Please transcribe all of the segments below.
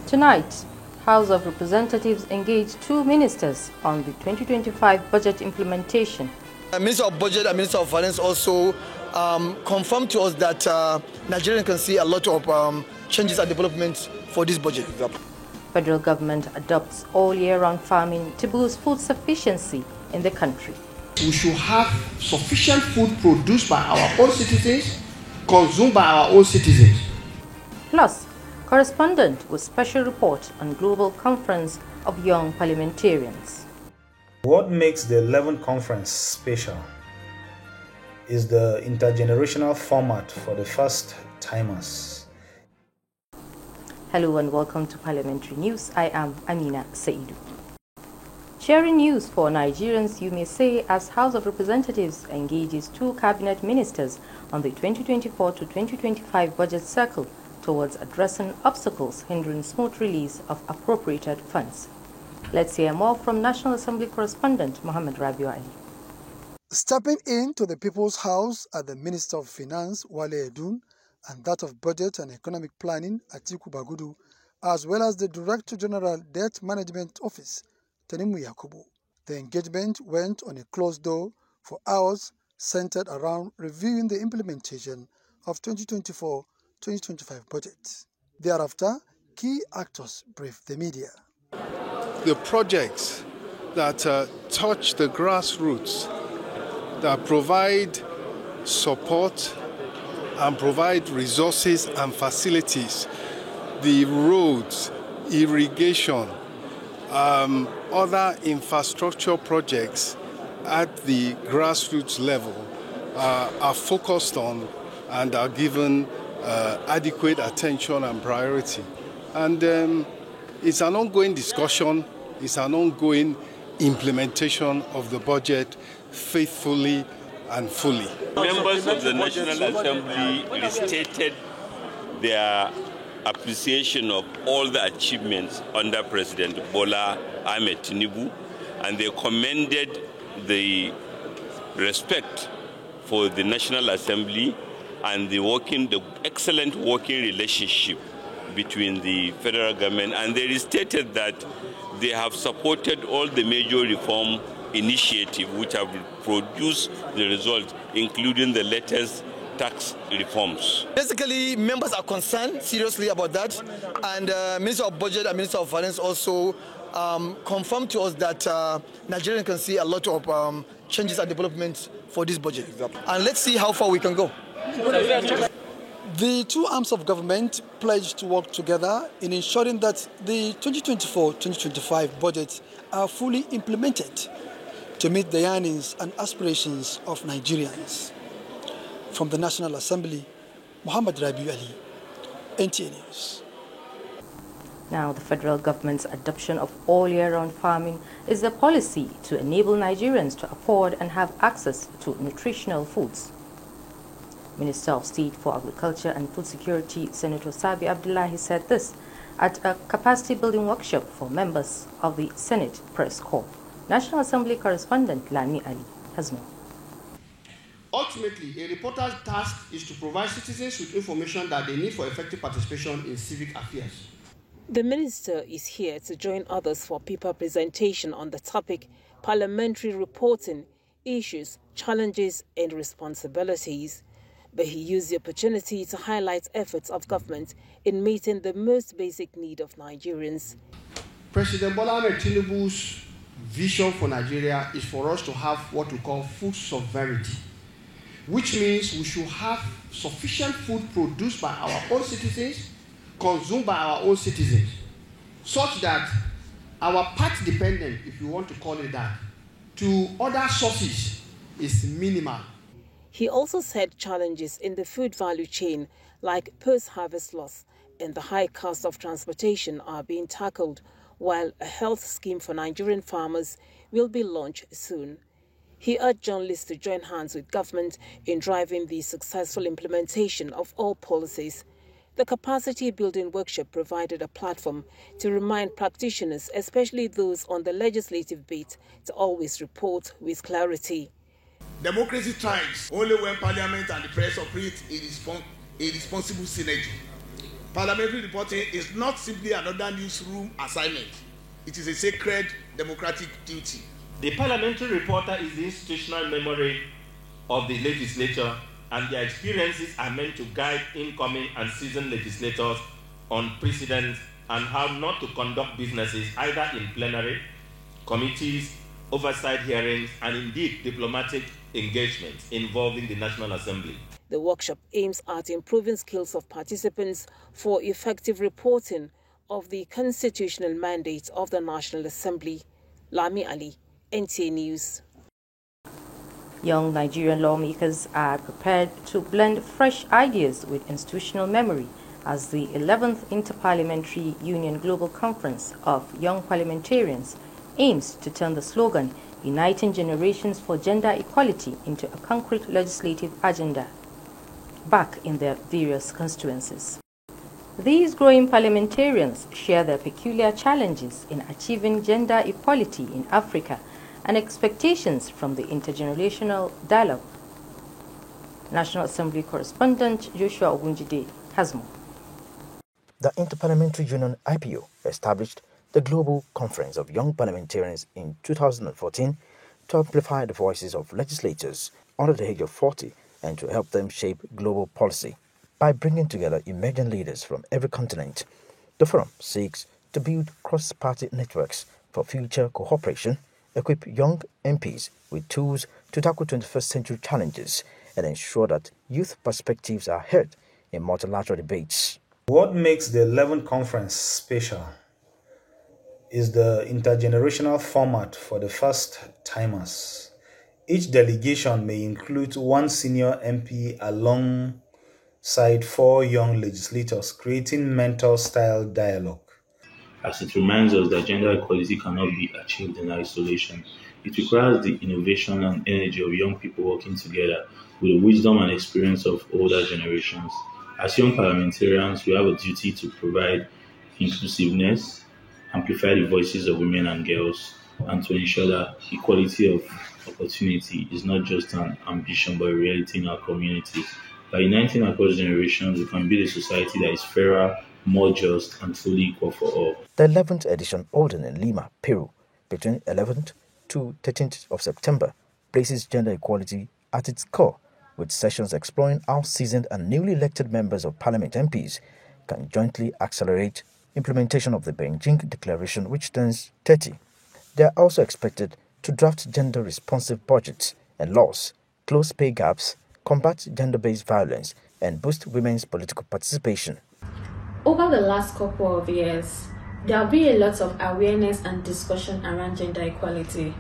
Tonight, House of Representatives engaged two ministers on the 2025 budget implementation. Minister of Budget and Minister of Finance also confirmed to us that Nigerian can see a lot of changes and developments for this budget. Federal government adopts all year-round farming to boost food sufficiency in the country. We should have sufficient food produced by our own citizens, consumed by our own citizens. Plus, correspondent with special report on Global Conference of Young Parliamentarians. What makes the 11th conference special is the intergenerational format for the first-timers. Hello and welcome to Parliamentary News. I am Amina Saidu. Sharing news for Nigerians, you may say, as House of Representatives engages two cabinet ministers on the 2024 to 2025 budget cycle towards addressing obstacles hindering smooth release of appropriated funds. Let's hear more from National Assembly correspondent Mohammed Rabiu Ali. Stepping into the People's House are the Minister of Finance, Wale Edun, and that of Budget and Economic Planning, Atiku Bagudu, as well as the Director General Debt Management Office, Tanimu Yakubu. The engagement went on a closed door for hours, centered around reviewing the implementation of 2024-2025 budget. Thereafter, key actors briefed the media. The projects that touch the grassroots, that provide support and provide resources and facilities, the roads, irrigation, other infrastructure projects at the grassroots level are focused on and are given adequate attention and priority. And it's an ongoing discussion, it's an ongoing implementation of the budget faithfully and fully. Members of the National Assembly restated their appreciation of all the achievements under President Bola Ahmed Tinubu, and they commended the respect for the National Assembly and the excellent working relationship between the federal government, and they restated that they have supported all the major reform initiatives which have produced the result, including the latest tax reforms. Basically, members are concerned seriously about that, and Minister of Budget and Minister of Finance also confirmed to us that Nigerian can see a lot of changes and developments for this budget. And let's see how far we can go. The two arms of government pledged to work together in ensuring that the 2024-2025 budgets are fully implemented to meet the yearnings and aspirations of Nigerians. From the National Assembly, Mohammed Rabiu Ali, NTA News. Now, the federal government's adoption of all year-round farming is a policy to enable Nigerians to afford and have access to nutritional foods. Minister of State for Agriculture and Food Security, Senator Sabi Abdullahi, said this at a capacity-building workshop for members of the Senate Press Corps. National Assembly correspondent Lami Ali has more. Ultimately, a reporter's task is to provide citizens with information that they need for effective participation in civic affairs. The minister is here to join others for paper presentation on the topic Parliamentary Reporting, Issues, Challenges and Responsibilities. But he used the opportunity to highlight efforts of government in meeting the most basic need of Nigerians. President Bola Ahmed Tinubu's vision for Nigeria is for us to have what we call food sovereignty, which means we should have sufficient food produced by our own citizens, consumed by our own citizens, such that our part dependence, if you want to call it that, to other sources is minimal. He also said challenges in the food value chain, like post-harvest loss and the high cost of transportation, are being tackled, while a health scheme for Nigerian farmers will be launched soon. He urged journalists to join hands with government in driving the successful implementation of all policies. The capacity-building workshop provided a platform to remind practitioners, especially those on the legislative beat, to always report with clarity. Democracy thrives only when Parliament and the press operate in responsible synergy. Parliamentary reporting is not simply another newsroom assignment. It is a sacred democratic duty. The parliamentary reporter is the institutional memory of the legislature, and their experiences are meant to guide incoming and seasoned legislators on precedents and how not to conduct businesses either in plenary, committees, oversight hearings, and indeed diplomatic engagements involving the National Assembly. The workshop aims at improving skills of participants for effective reporting of the constitutional mandates of the National Assembly. Lami Ali, NTA News. Young Nigerian lawmakers are prepared to blend fresh ideas with institutional memory as the 11th Interparliamentary Union Global Conference of Young Parliamentarians aims to turn the slogan "Uniting Generations for Gender Equality" into a concrete legislative agenda back in their various constituencies. These growing parliamentarians share their peculiar challenges in achieving gender equality in Africa and expectations from the intergenerational dialogue. National Assembly correspondent Joshua Ogunjide has more. The Interparliamentary Union IPU established the Global Conference of Young Parliamentarians in 2014 to amplify the voices of legislators under the age of 40 and to help them shape global policy. By bringing together emerging leaders from every continent, the forum seeks to build cross-party networks for future cooperation, equip young MPs with tools to tackle 21st century challenges, and ensure that youth perspectives are heard in multilateral debates. What makes the 11th conference special is the intergenerational format for the first-timers. Each delegation may include one senior MP alongside 4 young legislators, creating mentor-style dialogue. As it reminds us that gender equality cannot be achieved in isolation. It requires the innovation and energy of young people working together with the wisdom and experience of older generations. As young parliamentarians, we have a duty to provide inclusiveness, amplify the voices of women and girls, and to ensure that equality of opportunity is not just an ambition but a reality in our communities. By uniting across generations, we can build a society that is fairer, more just, and fully equal for all. The 11th edition, holding in Lima, Peru, between 11th to 13th of September, places gender equality at its core, with sessions exploring how seasoned and newly elected members of Parliament MPs can jointly accelerate implementation of the Beijing Declaration, which turns 30. They are also expected to draft gender-responsive budgets and laws, close pay gaps, combat gender-based violence, and boost women's political participation. Over the last couple of years, there have been a lot of awareness and discussion around gender equality.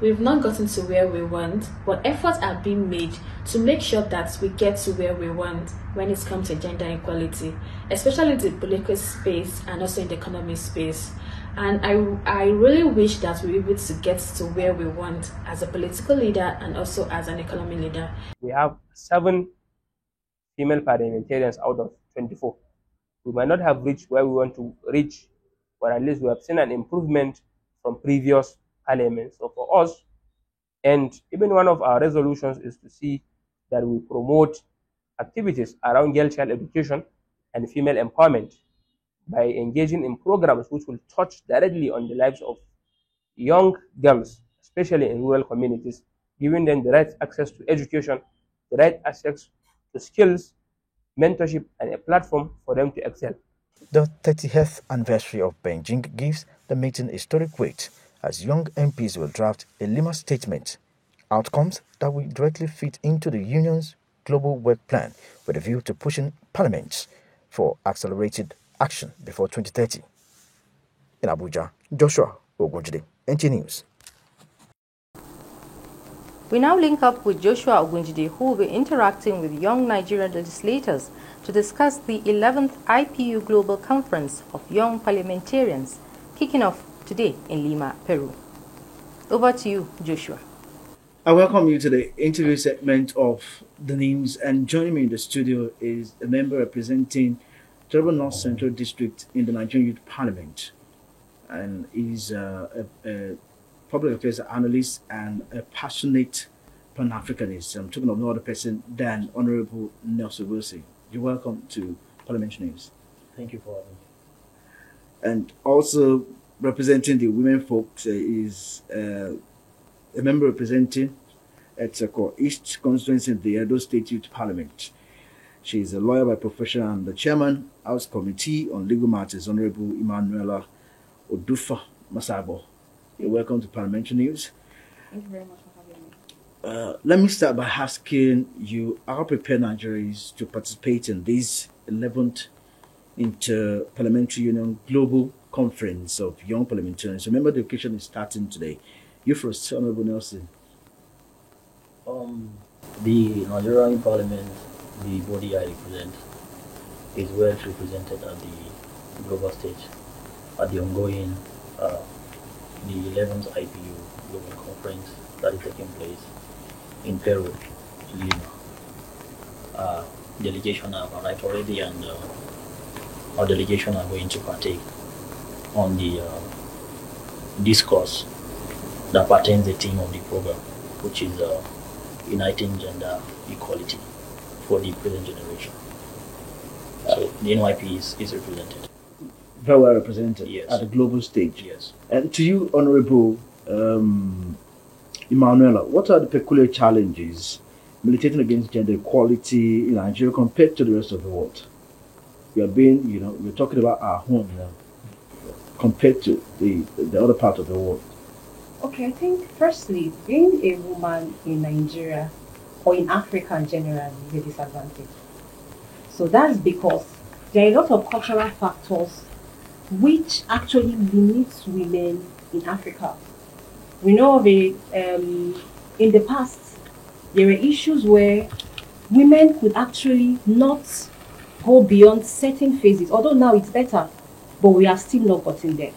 We've not gotten to where we want, but efforts are being made to make sure that we get to where we want when it comes to gender equality, especially in the political space and also in the economic space. And I really wish that we're able to get to where we want as a political leader and also as an economic leader. We have 7 female parliamentarians out of 24. We might not have reached where we want to reach, but at least we have seen an improvement from previous parliaments. So for us, and even one of our resolutions is to see that we promote activities around girl child education and female empowerment by engaging in programs which will touch directly on the lives of young girls, especially in rural communities, giving them the right access to education, the right access to skills, mentorship, and a platform for them to excel. The 30th anniversary of Beijing gives the meeting historic weight, as young MPs will draft a Lima statement, outcomes that will directly fit into the Union's global work plan with a view to pushing parliaments for accelerated action before 2030. In Abuja, Joshua Ogunjide, NTA News. We now link up with Joshua Ogunjide, who will be interacting with young Nigerian legislators to discuss the 11th IPU Global Conference of Young Parliamentarians, kicking off today in Lima, Peru. Over to you, Joshua. I welcome you to the interview segment of the news, and joining me in the studio is a member representing Terrible North Central District in the Nigerian Youth Parliament, and he's a public affairs analyst and a passionate Pan-Africanist. I'm talking of no other person than Honorable Nelson Wilson. You're welcome to Parliamentary News. Thank you for having me. And also representing the women folks is a member representing Etsako East constituency in the Edo State Youth Parliament. She is a lawyer by profession and the chairman, House Committee on Legal Matters, Honorable Emanuela Odufa Masabo. You're welcome to Parliamentary News. Thank you very much for having me. Let me start by asking you, how prepared Nigerians to participate in this 11th Inter-Parliamentary Union Global Conference of Young Parliamentarians? Remember, the occasion is starting today. You first, Honorable Nelson. The Nigerian Parliament, the body I represent, is well represented at the global stage at the ongoing the 11th IPU Global Conference that is taking place in Peru, Lima. Delegation have arrived already, and our delegation are going to partake on the discourse that pertains the theme of the program, which is uniting gender equality for the present generation. So the NYP is represented. Very well represented, yes, at the global stage. Yes. And to you, Honorable Emanuela, what are the peculiar challenges militating against gender equality in Nigeria compared to the rest of the world? We are being, we're talking about our home now, compared to the other part of the world. Okay, I think firstly, being a woman in Nigeria or in Africa in general is a disadvantage. So that's because there are a lot of cultural factors which actually limits women in Africa. We know of in the past, there were issues where women could actually not go beyond certain phases, although now it's better, but we are still not gotten there.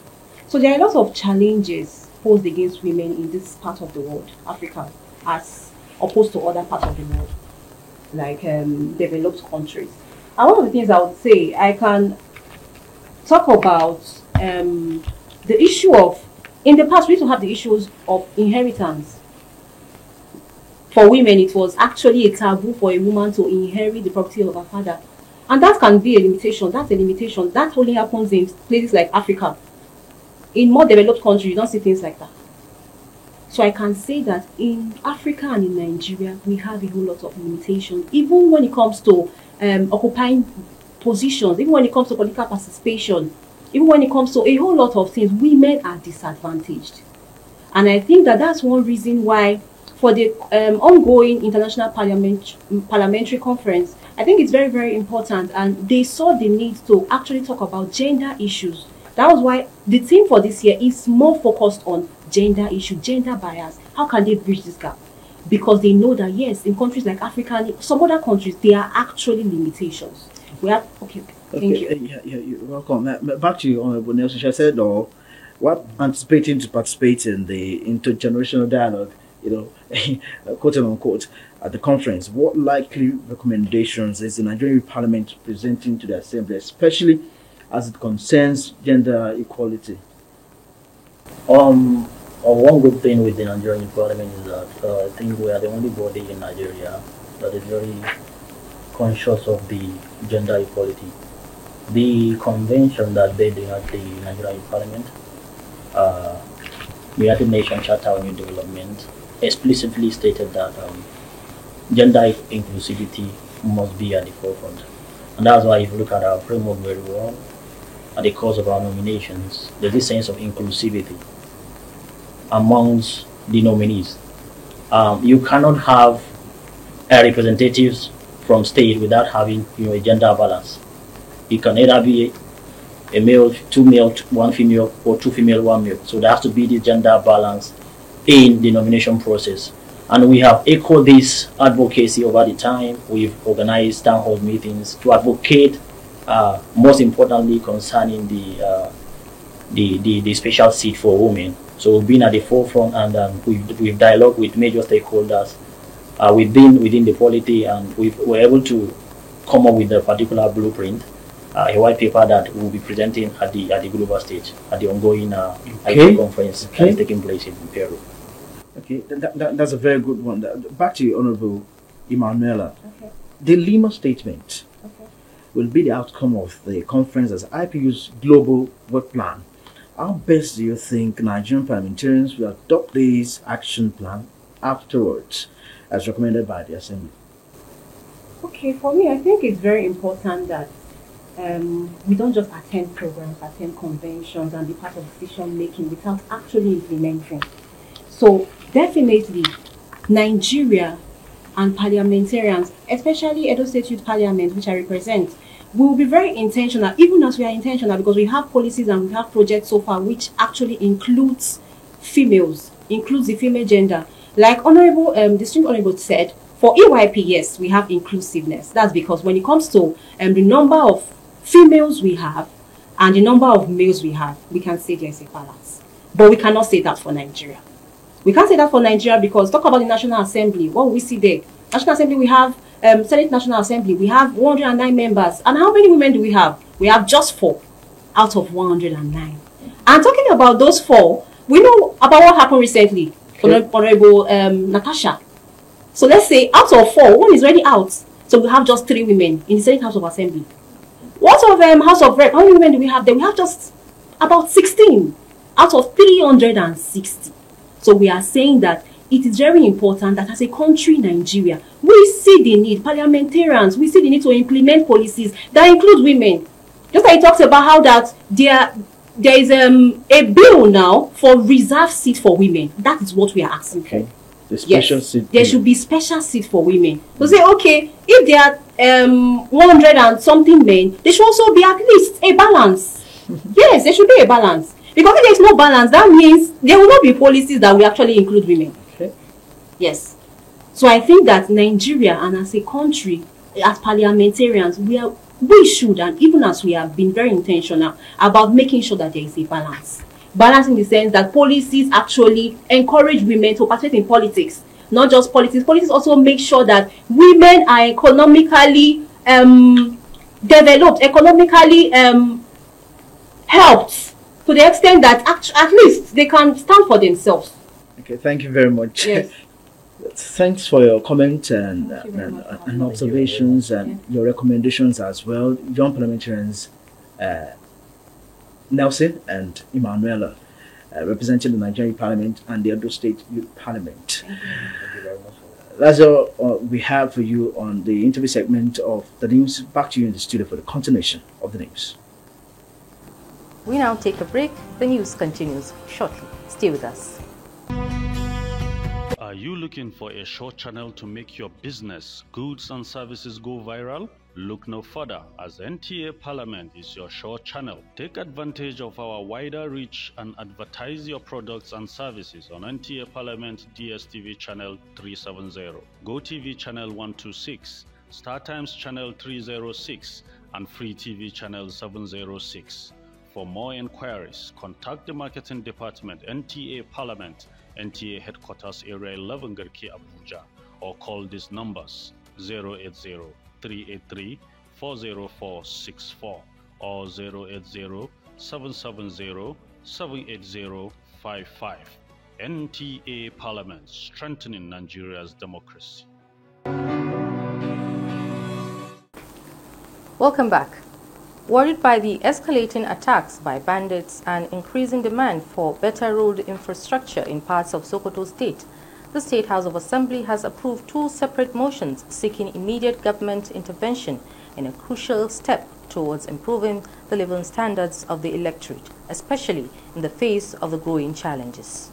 So there are a lot of challenges posed against women in this part of the world, Africa, as opposed to other parts of the world, like developed countries. And one of the things I would say, I can talk about the issue of, in the past we used to have the issues of inheritance. For women, it was actually a taboo for a woman to inherit the property of her father. And that can be a limitation. That's a limitation. That only happens in places like Africa. In more developed countries, you don't see things like that. So I can say that in Africa and in Nigeria, we have a whole lot of limitations, even when it comes to occupying positions, even when it comes to political participation, even when it comes to a whole lot of things, women are disadvantaged. And I think that that's one reason why for the ongoing International Parliamentary Conference, I think it's very, very important, and they saw the need to actually talk about gender issues. That was why the theme for this year is more focused on gender issue, gender bias. How can they bridge this gap? Because they know that, yes, in countries like Africa and some other countries, there are actually limitations. We have, okay, thank you. You're welcome. Back to you, Honorable Nelson. She said, what anticipating to participate in the intergenerational dialogue, quote unquote, at the conference, what likely recommendations is the Nigerian Parliament presenting to the Assembly, especially as it concerns gender equality? One good thing with the Nigerian Parliament is that I think we are the only body in Nigeria that is very conscious of the gender equality. The convention that they did at the Nigerian Parliament, the United Nations Charter on New Development, explicitly stated that gender inclusivity must be at the forefront. And that's why if you look at our framework very well, at the course of our nominations, there's this sense of inclusivity amongst the nominees. You cannot have representatives from state without having a gender balance. It can either be a male, two male, one female, or two female, one male. So there has to be the gender balance in the nomination process. And we have echoed this advocacy over the time. We've organized town hall meetings to advocate, most importantly, concerning the special seat for women. So we've been at the forefront, and we've dialogued with major stakeholders within the polity, and we're able to come up with a particular blueprint, a white paper that we'll be presenting at the global stage at the ongoing IPU conference that is taking place in Peru. Okay, that's a very good one. Back to you, Honorable Emanuela. Okay. The Lima statement will be the outcome of the conference as IPU's global work plan. How best do you think Nigerian parliamentarians will adopt this action plan afterwards, as recommended by the Assembly? Okay, for me, I think it's very important that we don't just attend programs, attend conventions, and be part of decision making without actually implementing. So definitely, Nigeria and parliamentarians, especially Edo State Youth Parliament, which I represent, we will be very intentional, even as we are intentional, because we have policies and we have projects so far which actually includes females, includes the female gender. Like Honorable Distinct Honorable said, for EYP, yes, we have inclusiveness. That's because when it comes to the number of females we have and the number of males we have, we can say there is a balance. But we cannot say that for Nigeria. We can't say that for Nigeria because talk about the National Assembly. What will we see there? National Assembly, we have Senate National Assembly, we have 109 members. And how many women do we have? We have just 4 out of 109. And talking about those 4, we know about what happened recently. Okay. Honorable Natasha. So let's say out of 4, 1 is already out. So we have just 3 women in the Senate House of Assembly. What of House of Rep? How many women do we have there? We have just about 16 out of 360. So we are saying that it is very important that as a country, Nigeria, we see the need, parliamentarians, we see the need to implement policies that include women. Just like he talks about how that there is a bill now for reserved seat for women. That is what we are asking for. The special seat. There should be special seat for women. To say, okay, if there are 100 and something men, there should also be at least a balance. Yes, there should be a balance. Because if there is no balance, that means there will not be policies that will actually include women. Okay. Yes. So I think that Nigeria and as a country, as parliamentarians, we should, and even as we have been very intentional about making sure that there is a balance. Balance in the sense that policies actually encourage women to participate in politics. Not just politics. Politics also make sure that women are economically developed, economically helped, to the extent that at least they can stand for themselves. Okay, thank you very much. Yes. Thanks for your comments and observations and your recommendations as well. Young parliamentarians Nelson and Emanuela, representing the Nigerian Parliament and the Edo State Youth Parliament. That's all we have for you on the interview segment of the news. Back to you in the studio for the continuation of the news. We now take a break. The news continues shortly. Stay with us. Are you looking for a short channel to make your business, goods and services go viral? Look no further, as NTA Parliament is your short channel. Take advantage of our wider reach and advertise your products and services on NTA Parliament DSTV channel 370, GoTV channel 126, StarTimes channel 306, and Free TV channel 706. For more inquiries, contact the Marketing Department, NTA Parliament, NTA Headquarters Area 11 Garki Abuja, or call these numbers 080-383-40464 or 080-770-78055. NTA Parliament, strengthening Nigeria's democracy. Welcome back. Worried by the escalating attacks by bandits and increasing demand for better road infrastructure in parts of Sokoto State, the State House of Assembly has approved 2 separate motions seeking immediate government intervention in a crucial step towards improving the living standards of the electorate, especially in the face of the growing challenges.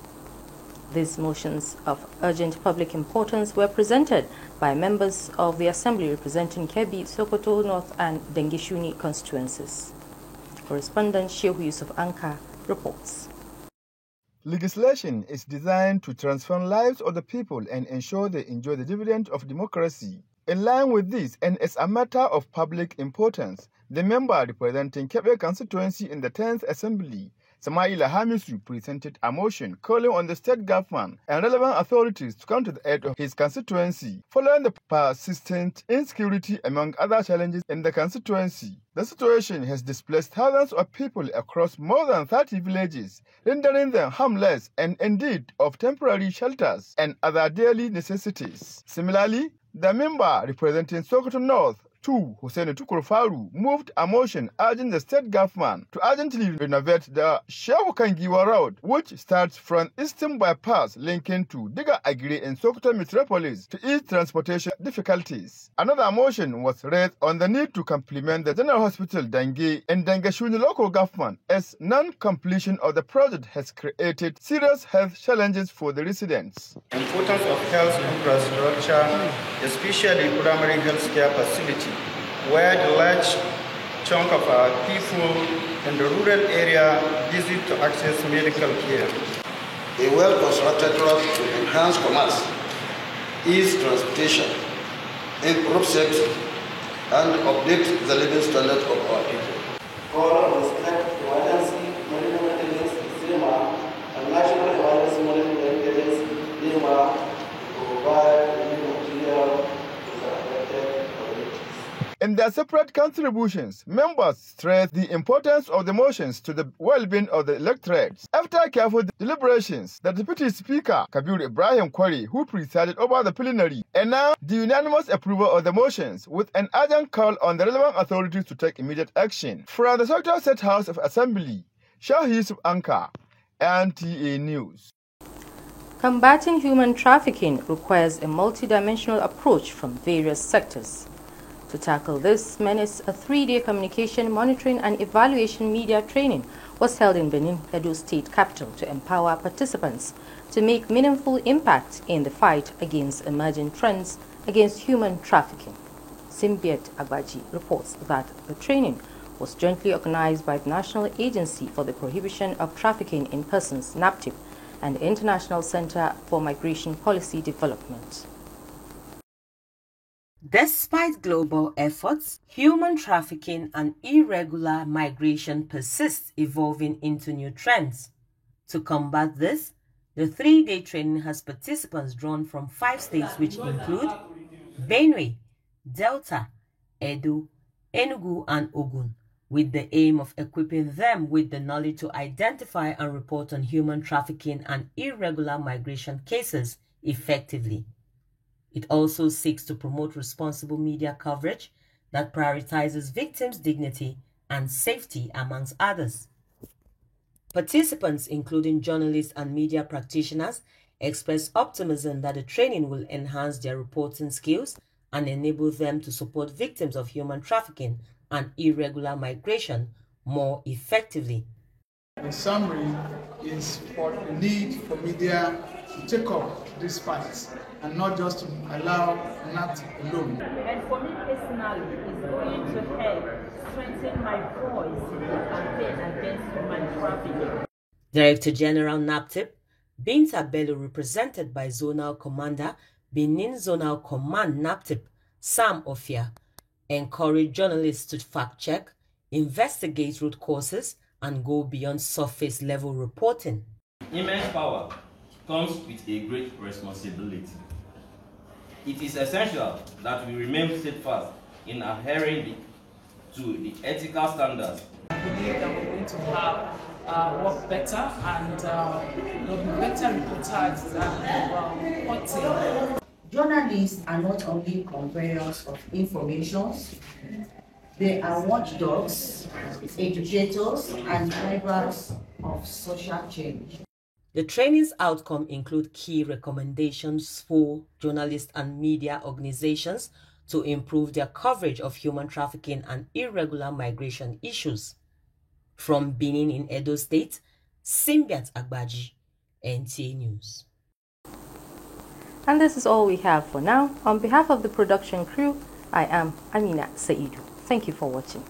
These motions of urgent public importance were presented by members of the Assembly representing Kebbi, Sokoto North and Dengishuni constituencies. Correspondent Shehu Yusuf Anka reports. Legislation is designed to transform lives of the people and ensure they enjoy the dividend of democracy. In line with this, and as a matter of public importance, the member representing Kebbi constituency in the 10th Assembly, Samaila Hamisu, presented a motion calling on the state government and relevant authorities to come to the aid of his constituency, following the persistent insecurity among other challenges in the constituency. The situation has displaced thousands of people across more than 30 villages, rendering them homeless and indeed of temporary shelters and other daily necessities. Similarly, the member representing Sokoto North 2, Hussein Tukur moved a motion urging the state government to urgently renovate the Shehu Kangiwa Road, which starts from Eastern Bypass linking to Diga Agri in Sokoto Metropolis to ease transportation difficulties. Another motion was raised on the need to complement the General Hospital Dange and Dangashuni local government, as non-completion of the project has created serious health challenges for the residents. Importance of health infrastructure, especially primary health care facility, where the large chunk of our people in the rural area visit to access medical care. A well-constructed road to enhance commerce, ease transportation, improve safety, and update the living standard of our people. All respect emergency monitoring maintenance, SEMA, and national emergency monitoring maintenance, NEMA, to provide material to the affected communities. In their separate contributions, members stressed the importance of the motions to the well-being of the electorates. After careful deliberations, the Deputy Speaker, Kabir Ibrahim Kwari, who presided over the plenary, announced the unanimous approval of the motions with an urgent call on the relevant authorities to take immediate action. From the Sokoto State House of Assembly, Shah Yusuf Anka, NTA News. Combating human trafficking requires a multidimensional approach from various sectors. To tackle this menace, a 3-day communication, monitoring and evaluation media training was held in Benin, Edo State capital, to empower participants to make meaningful impact in the fight against emerging trends against human trafficking. Simbiat Agbaji reports that the training was jointly organized by the National Agency for the Prohibition of Trafficking in Persons, NAPTIP, and the International Center for Migration Policy Development. Despite global efforts, human trafficking and irregular migration persist, evolving into new trends. To combat this, the 3-day training has participants drawn from 5 states which include Benue, Delta, Edo, Enugu and Ogun, with the aim of equipping them with the knowledge to identify and report on human trafficking and irregular migration cases effectively. It also seeks to promote responsible media coverage that prioritizes victims' dignity and safety, amongst others. Participants, including journalists and media practitioners, express optimism that the training will enhance their reporting skills and enable them to support victims of human trafficking and irregular migration more effectively. In summary, is for the need for media to take up these fights and not just to allow NAT alone. And for me personally, it's going to help strengthen my voice in the campaign against human trafficking. Director General NAPTIP, Binta Bello, represented by Zonal Commander, Benin Zonal Command NAPTIP, Sam Ofia, encouraged journalists to fact-check, investigate root causes, and go beyond surface-level reporting. Immense power comes with a great responsibility. It is essential that we remain steadfast in adhering to the ethical standards. I believe that we're going to have work better and there'll be better reportage and reporting. Journalists are not only conveyors of information, they are watchdogs, educators, and drivers of social change. The training's outcome include key recommendations for journalists and media organizations to improve their coverage of human trafficking and irregular migration issues. From Benin in Edo State, Simbiat Agbaji, NTA News. And this is all we have for now. On behalf of the production crew, I am Amina Saidu. Thank you for watching.